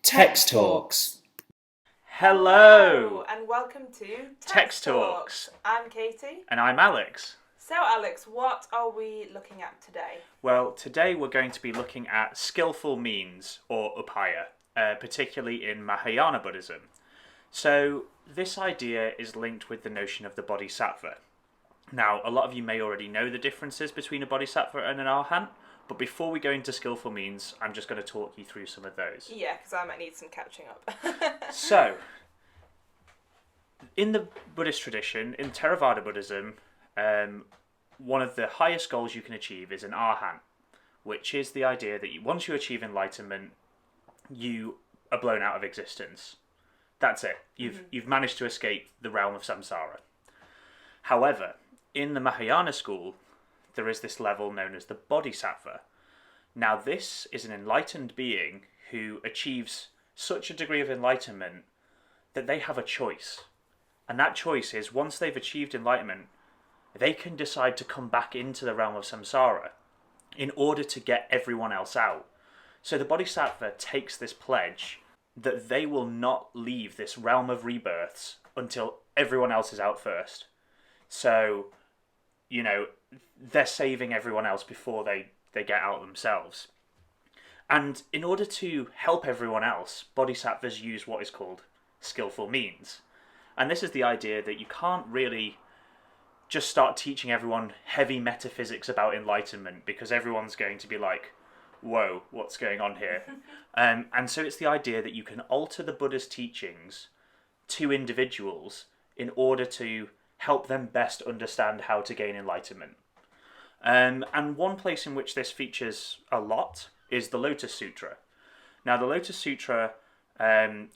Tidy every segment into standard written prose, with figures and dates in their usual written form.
Text Talks. Hello, and welcome to Text Talks. I'm Katie. And I'm Alex. So Alex, what are we looking at today? Well, today we're going to be looking at Skilful Means, or Upaya, particularly in Mahayana Buddhism. So this idea is linked with the notion of the Bodhisattva. Now, a lot of you may already know the differences between a Bodhisattva and an Arhat, but before we go into Skilful Means, I'm just going to talk you through some of those. Yeah, because I might need some catching up. So, in the Buddhist tradition, in Theravada Buddhism, one of the highest goals you can achieve is an Arhat, which is the idea that once you achieve enlightenment, you are blown out of existence. That's it. You've managed to escape the realm of Samsara. However, in the Mahayana school, there is this level known as the Bodhisattva. Now, this is an enlightened being who achieves such a degree of enlightenment that they have a choice. And that choice is, once they've achieved enlightenment, they can decide to come back into the realm of samsara in order to get everyone else out. So the Bodhisattva takes this pledge that they will not leave this realm of rebirths until everyone else is out first. So, they're saving everyone else before they get out themselves. And in order to help everyone else, bodhisattvas use what is called skillful means. And this is the idea that you can't really just start teaching everyone heavy metaphysics about enlightenment, because everyone's going to be like, whoa, what's going on here? And so it's the idea that you can alter the Buddha's teachings to individuals in order to help them best understand how to gain enlightenment. And one place in which this features a lot is the Lotus Sutra. Now, the Lotus Sutra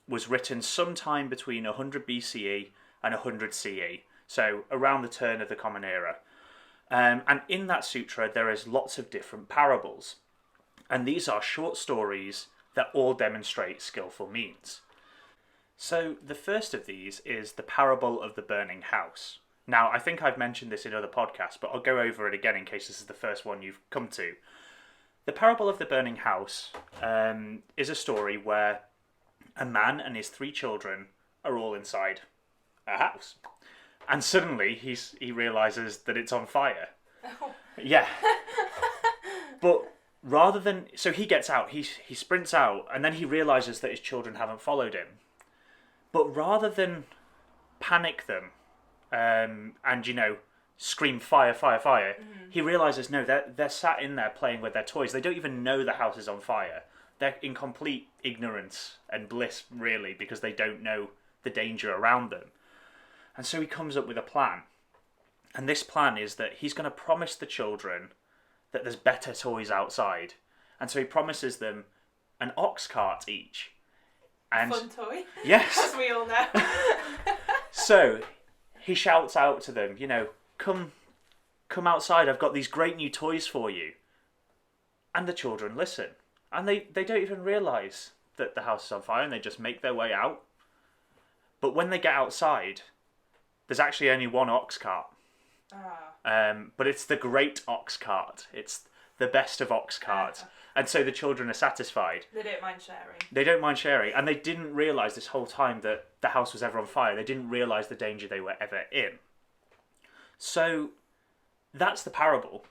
was written sometime between 100 BCE and 100 CE, so around the turn of the Common Era. And in that sutra, there is lots of different parables. And these are short stories that all demonstrate skillful means. So the first of these is the parable of the burning house. Now, I think I've mentioned this in other podcasts, but I'll go over it again in case this is the first one you've come to. The parable of the burning house is a story where a man and his 3 children are all inside a house. And suddenly he realises that it's on fire. Oh. Yeah. But rather than... So he gets out, he sprints out, and then he realises that his children haven't followed him. But rather than panic them and, scream fire, fire, fire, he realises, no, they're sat in there playing with their toys. They don't even know the house is on fire. They're in complete ignorance and bliss, really, because they don't know the danger around them. And so he comes up with a plan. And this plan is that he's going to promise the children that there's better toys outside. And so he promises them an ox cart each. And fun toy. Yes. As we all know. So he shouts out to them, come outside, I've got these great new toys for you. And the children listen. And they don't even realise that the house is on fire, and they just make their way out. But when they get outside, there's actually only one ox cart. But it's the great ox cart. It's the best of ox carts. And so the children are satisfied. They don't mind sharing. They don't mind sharing. And they didn't realise this whole time that the house was ever on fire. They didn't realise the danger they were ever in. So that's the parable.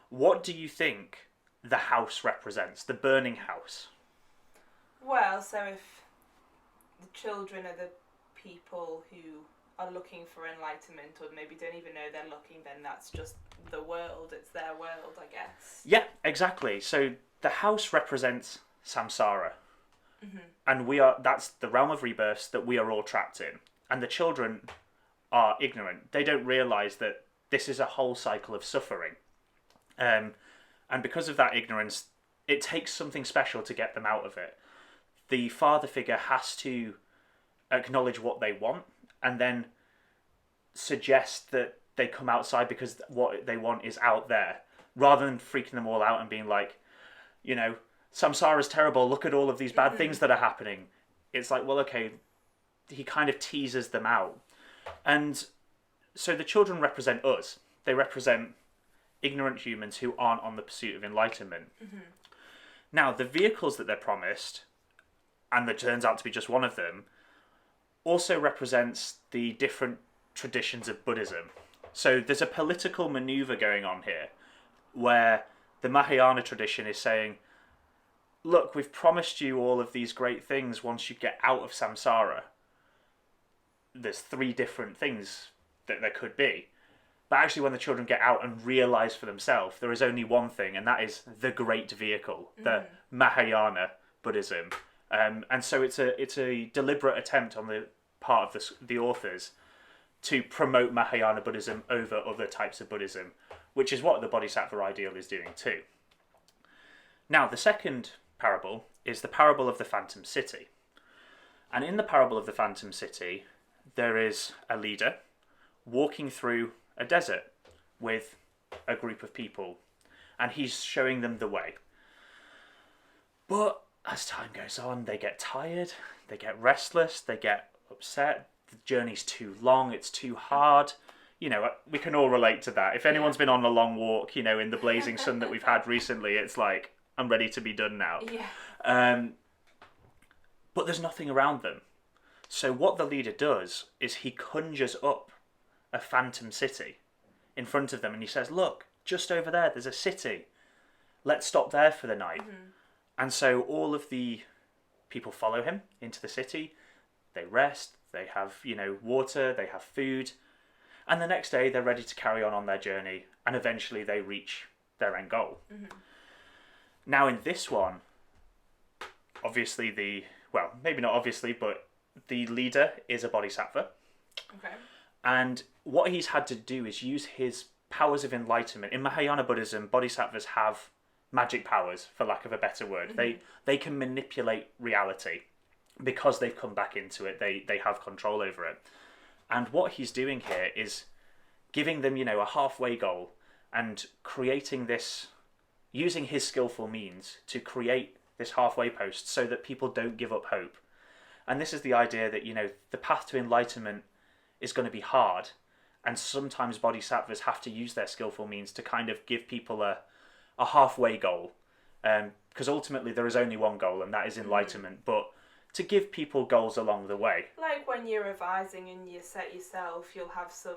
What do you think the house represents? The burning house? Well, so if the children are the people who are looking for enlightenment, or maybe don't even know they're looking, then that's just the world. It's their world, I guess. Yeah, exactly. So the house represents samsara. Mm-hmm. And that's the realm of rebirths that we are all trapped in. And the children are ignorant. They don't realise that this is a whole cycle of suffering. And because of that ignorance, it takes something special to get them out of it. The father figure has to acknowledge what they want and then suggest that they come outside because what they want is out there, rather than freaking them all out and being like, samsara's terrible, look at all of these bad things that are happening. It's like, well, okay, he kind of teases them out. And so the children represent us. They represent ignorant humans who aren't on the pursuit of enlightenment. Mm-hmm. Now, the vehicles that they're promised, and that turns out to be just one of them, also represents the different traditions of Buddhism. So there's a political maneuver going on here where the Mahayana tradition is saying, look, we've promised you all of these great things once you get out of samsara. There's 3 different things that there could be. But actually when the children get out and realise for themselves, there is only one thing, and that is the great vehicle, the Mahayana Buddhism. And so it's a deliberate attempt on the part of the authors to promote Mahayana Buddhism over other types of Buddhism, which is what the Bodhisattva ideal is doing too. Now, the second parable is the parable of the Phantom City. And in the parable of the Phantom City, there is a leader walking through a desert with a group of people, and he's showing them the way. But as time goes on, they get tired, they get restless, they get upset, the journey's too long, it's too hard. You know, we can all relate to that. If anyone's been on a long walk, you know, in the blazing sun that we've had recently, it's like, I'm ready to be done now. Yeah. But there's nothing around them. So what the leader does is he conjures up a phantom city in front of them, and he says, look, just over there, there's a city. Let's stop there for the night. Mm-hmm. And so all of the people follow him into the city. They rest, they have, you know, water, they have food. And the next day they're ready to carry on their journey, and eventually they reach their end goal. Mm-hmm. Now in this one, obviously maybe not obviously, but the leader is a bodhisattva. Okay. And what he's had to do is use his powers of enlightenment. In Mahayana Buddhism, bodhisattvas have magic powers, for lack of a better word. Mm-hmm. They can manipulate reality because they've come back into it. They have control over it. And what he's doing here is giving them, you know, a halfway goal and creating this, using his skillful means to create this halfway post so that people don't give up hope. And this is the idea that, you know, the path to enlightenment is going to be hard, and sometimes bodhisattvas have to use their skillful means to kind of give people a halfway goal, because ultimately there is only one goal, and that is enlightenment, but to give people goals along the way. Like when you're revising and you set yourself, you'll have some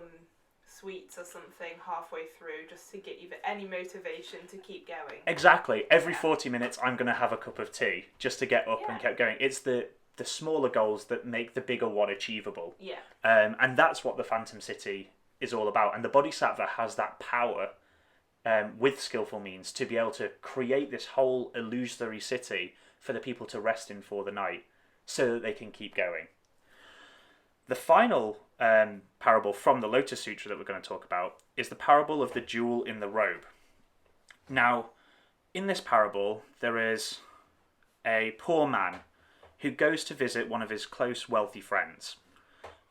sweets or something halfway through just to get you any motivation to keep going. Exactly. Every 40 minutes I'm going to have a cup of tea just to get up and keep going. It's the smaller goals that make the bigger one achievable. Yeah. And that's what the Phantom City is all about. And the Bodhisattva has that power with skillful means to be able to create this whole illusory city for the people to rest in for the night so that they can keep going. The final parable from the Lotus Sutra that we're going to talk about is the parable of the jewel in the robe. Now, in this parable, there is a poor man who goes to visit one of his close, wealthy friends.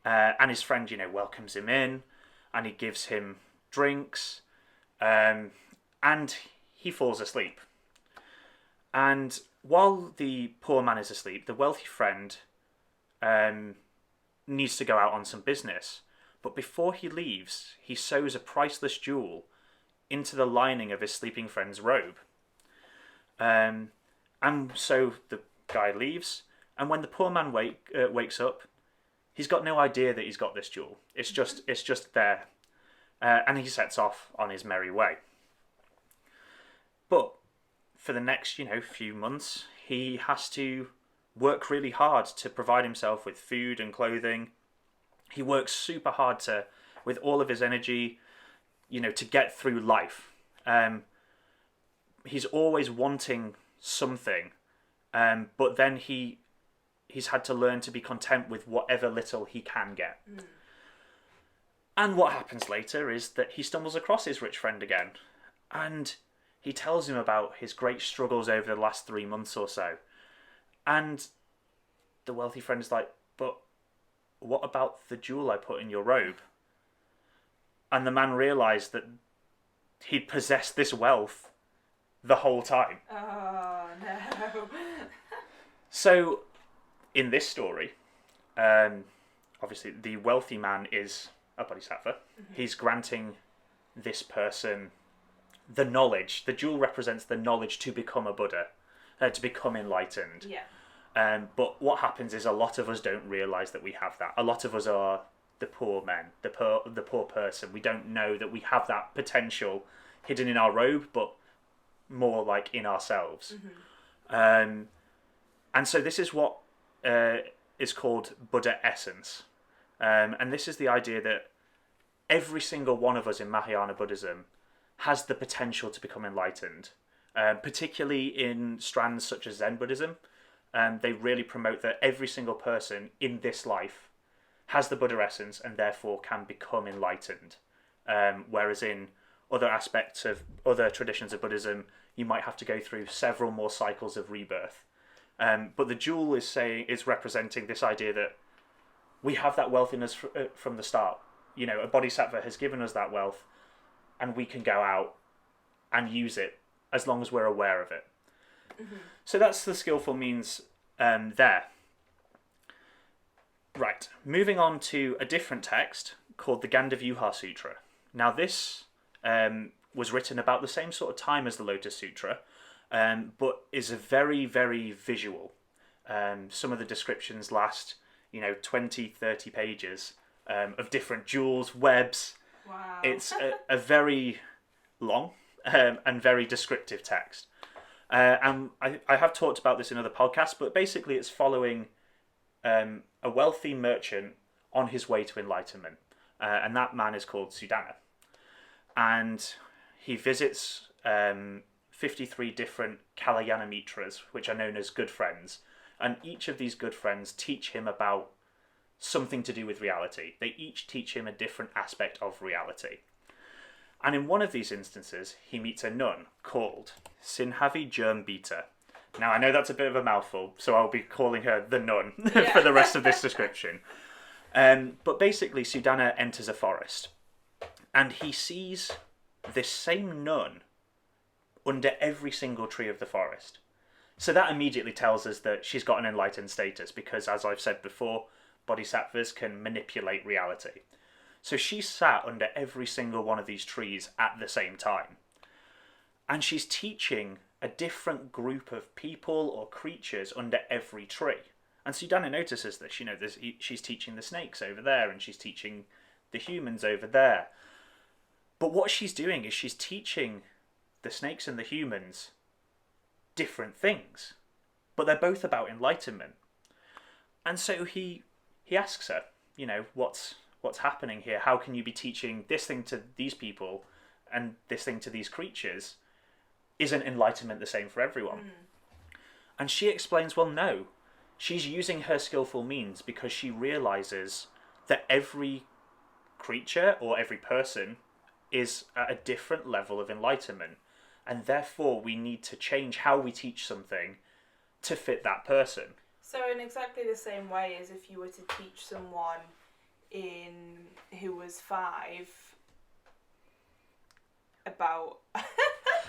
And his friend, you know, welcomes him in, and he gives him drinks, and he falls asleep. And while the poor man is asleep, the wealthy friend needs to go out on some business. But before he leaves, he sews a priceless jewel into the lining of his sleeping friend's robe. And so the guy leaves, and when the poor man wakes up, he's got no idea that he's got this jewel. It's just there. And he sets off on his merry way. But for the next, few months, he has to work really hard to provide himself with food and clothing. He works super hard with all of his energy, to get through life. He's always wanting something, but then he's had to learn to be content with whatever little he can get. Mm. And what happens later is that he stumbles across his rich friend again, and he tells him about his great struggles over the last 3 months or so. And the wealthy friend is like, but what about the jewel I put in your robe? And the man realised that he'd possessed this wealth the whole time. Oh, no. So, in this story, obviously the wealthy man is a bodhisattva. Mm-hmm. He's granting this person the knowledge. The jewel represents the knowledge to become a Buddha, to become enlightened. Yeah. But what happens is a lot of us don't realise that we have that. A lot of us are the poor men, the poor person. We don't know that we have that potential hidden in our robe, but more like in ourselves. And so this is what is called Buddha essence. And this is the idea that every single one of us in Mahayana Buddhism has the potential to become enlightened, particularly in strands such as Zen Buddhism. They really promote that every single person in this life has the Buddha essence and therefore can become enlightened. Whereas in other aspects of other traditions of Buddhism, you might have to go through several more cycles of rebirth. But the jewel is representing this idea that we have that wealth in us from the start. You know, a Bodhisattva has given us that wealth, and we can go out and use it as long as we're aware of it. So that's the Skilful Means there. Right, moving on to a different text called the Gandavyuha Sutra. Now this was written about the same sort of time as the Lotus Sutra, but is a very, very visual. Some of the descriptions last, 20, 30 pages of different jewels, webs. Wow. It's a very long and very descriptive text. And I have talked about this in other podcasts, but basically it's following a wealthy merchant on his way to enlightenment. And that man is called Sudana. And he visits 53 different Kalyana Mitras, which are known as good friends. And each of these good friends teach him about something to do with reality. They each teach him a different aspect of reality. And in one of these instances, he meets a nun called Sinhavi Germbita. Now, I know that's a bit of a mouthful, so I'll be calling her the nun for the rest of this description. But basically, Sudana enters a forest, and he sees this same nun under every single tree of the forest. So that immediately tells us that she's got an enlightened status, because, as I've said before, bodhisattvas can manipulate reality. So she sat under every single one of these trees at the same time. And she's teaching a different group of people or creatures under every tree. And Sudana notices this, she's teaching the snakes over there, and she's teaching the humans over there. But what she's doing is she's teaching the snakes and the humans different things. But they're both about enlightenment. And so he asks her, what's happening here? How can you be teaching this thing to these people and this thing to these creatures? Isn't enlightenment the same for everyone? And she explains, well, no. She's using her skillful means because she realizes that every creature or every person is at a different level of enlightenment. And therefore, we need to change how we teach something to fit that person. So in exactly the same way as if you were to teach someone who was 5 about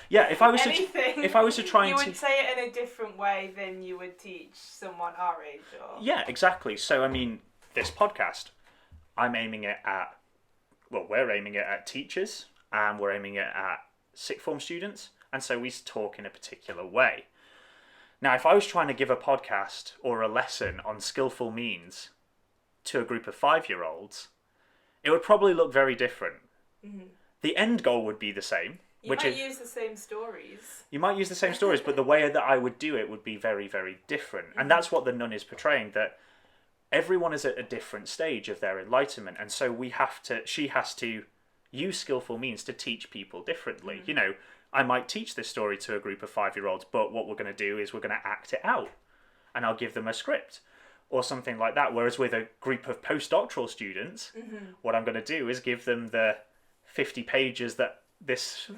Yeah, if I was anything, to try and you would say it in a different way than you would teach someone our age, or yeah, exactly. So this podcast, we're aiming it at teachers, and we're aiming it at sixth form students, and so we talk in a particular way. Now, if I was trying to give a podcast or a lesson on skillful means to a group of 5-year-olds, it would probably look very different. The end goal would be the same. You might use the same stories. You might use the same stories, but the way that I would do it would be very, very different. And that's what the nun is portraying, that everyone is at a different stage of their enlightenment. And so she has to use skillful means to teach people differently. I might teach this story to a group of 5-year-olds, but what we're going to do is we're going to act it out. And I'll give them a script or something like that. Whereas with a group of postdoctoral students, what I'm going to do is give them the 50 pages that this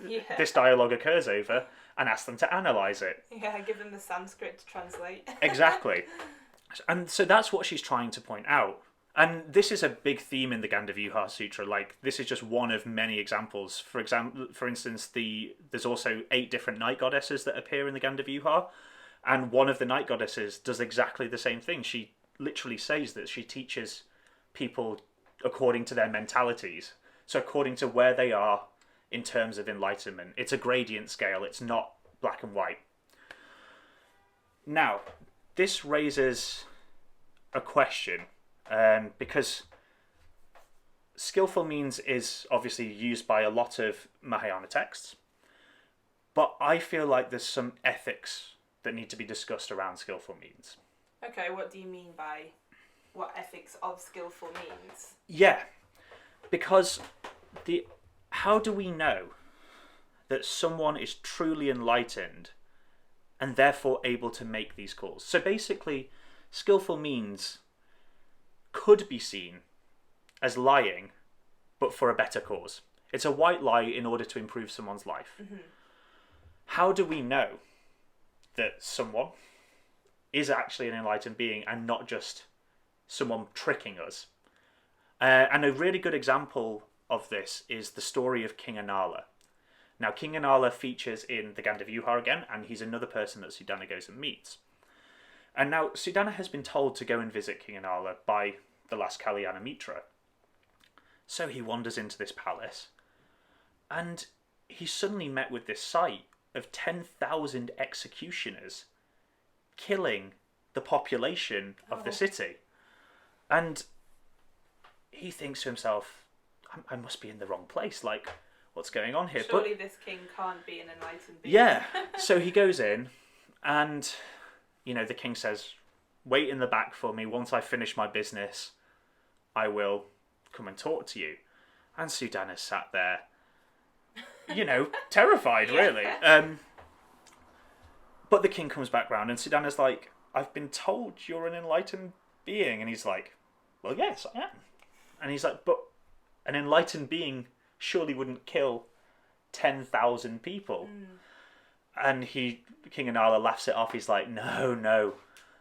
dialogue occurs over and ask them to analyse it. Yeah, give them the Sanskrit to translate. Exactly. And so that's what she's trying to point out. And this is a big theme in the Gandavyuha Sutra. This is just one of many examples. For instance, there's also 8 different night goddesses that appear in the Gandavyuha, and one of the night goddesses does exactly the same thing. She literally says that she teaches people according to their mentalities. So according to where they are in terms of enlightenment. It's a gradient scale. It's not black and white. Now, this raises a question, because Skilful Means is obviously used by a lot of Mahayana texts, but I feel like there's some ethics that need to be discussed around Skilful Means. Okay, what do you mean by what ethics of skillful means? Yeah, because how do we know that someone is truly enlightened and therefore able to make these calls? So basically, Skilful Means could be seen as lying, but for a better cause. It's a white lie in order to improve someone's life. Mm-hmm. How do we know that someone is actually an enlightened being and not just someone tricking us? And a really good example of this is the story of King Anala. Now, King Anala features in the Gandavyuha again, and he's another person that Sudana goes and meets. And now, Sudana has been told to go and visit King Anala by the last Kalyana Mitra. So he wanders into this palace, and he's suddenly met with this sight of 10,000 executioners killing the population of the city. And he thinks to himself, I must be in the wrong place. Like, what's going on here? Surely this king can't be an enlightened being. Yeah. So he goes in, and, the king says, wait in the back for me. Once I finish my business, I will come and talk to you. And Sudana sat there, terrified, really. But the king comes back round, and Sudana's like, I've been told you're an enlightened being. And he's like, well, yes, I am. And he's like, but an enlightened being surely wouldn't kill 10,000 people. And King Anala laughs it off. He's like, no,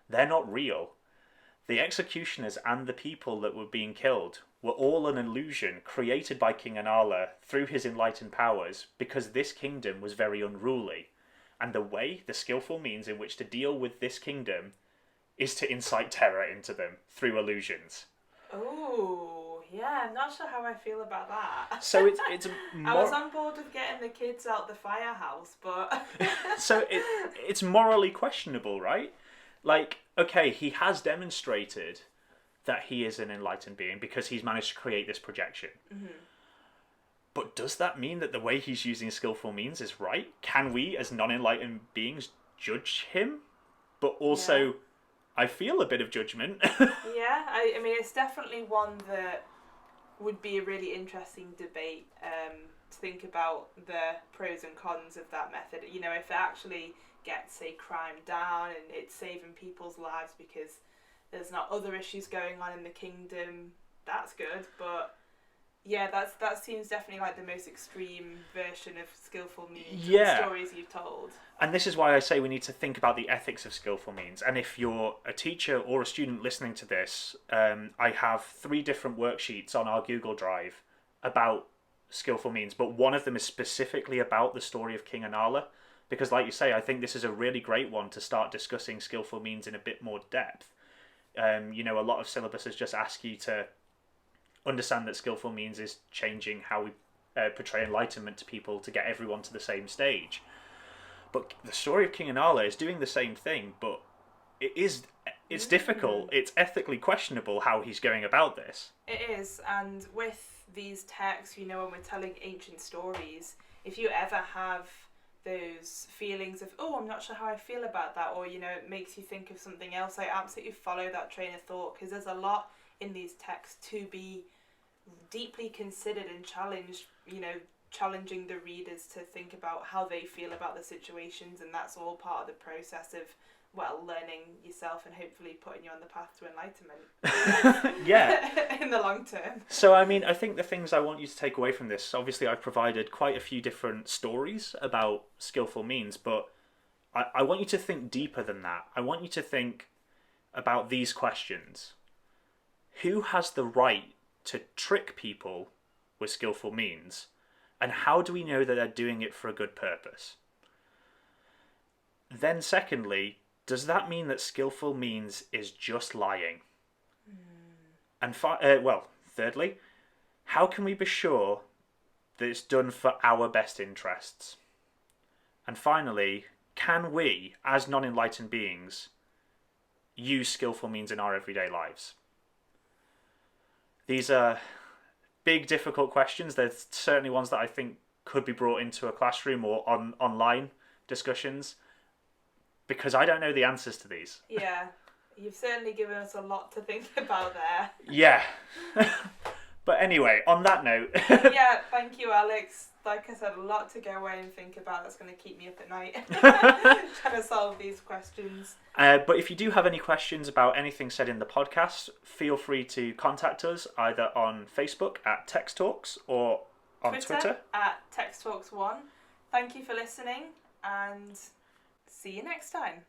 they're not real. The executioners and the people that were being killed were all an illusion created by King Anala through his enlightened powers, because this kingdom was very unruly. And the skillful means in which to deal with this kingdom is to incite terror into them through illusions. Oh, yeah, I'm not sure how I feel about that. So it's I was on board with getting the kids out the firehouse, but... So it's morally questionable, right? Like, okay, he has demonstrated that he is an enlightened being because he's managed to create this projection. Mm-hmm. But does that mean that the way he's using skillful means is right? Can we, as non-enlightened beings, judge him? But also, I feel a bit of judgment. Yeah, I mean, it's definitely one that would be a really interesting debate to think about the pros and cons of that method. If it actually gets, say, crime down and it's saving people's lives because there's not other issues going on in the kingdom, that's good. But yeah, that seems definitely like the most extreme version of skillful means. The stories you've told. And this is why I say we need to think about the ethics of skillful means. And if you're a teacher or a student listening to this, I have 3 different worksheets on our Google Drive about skillful means, but one of them is specifically about the story of King Anala, because like you say, I think this is a really great one to start discussing skillful means in a bit more depth. A lot of syllabuses just ask you to understand that skillful means is changing how we portray enlightenment to people to get everyone to the same stage. But the story of King Anala is doing the same thing, but it's difficult. It's ethically questionable how he's going about this. It is, and with these texts, when we're telling ancient stories, if you ever have those feelings of, I'm not sure how I feel about that, or, it makes you think of something else, I absolutely follow that train of thought, because there's a lot in these texts to be deeply considered and challenged, challenging the readers to think about how they feel about the situations, and that's all part of the process of, learning yourself and hopefully putting you on the path to enlightenment. Yeah. In the long term. So, I think the things I want you to take away from this, obviously I've provided quite a few different stories about skillful means, but I want you to think deeper than that. I want you to think about these questions. Who has the right to trick people with skillful means? And how do we know that they're doing it for a good purpose? Then secondly, does that mean that skillful means is just lying? And thirdly, how can we be sure that it's done for our best interests? And finally, can we, as non-enlightened beings, use skillful means in our everyday lives? These are big, difficult questions. They're certainly ones that I think could be brought into a classroom or online discussions, because I don't know the answers to these. Yeah, you've certainly given us a lot to think about there. Yeah. But anyway, on that note... Yeah, thank you, Alex. Like I said, a lot to go away and think about. That's going to keep me up at night trying to solve these questions. But if you do have any questions about anything said in the podcast, feel free to contact us either on Facebook at Text Talks or on Twitter at Text Talks 1. Thank you for listening and see you next time.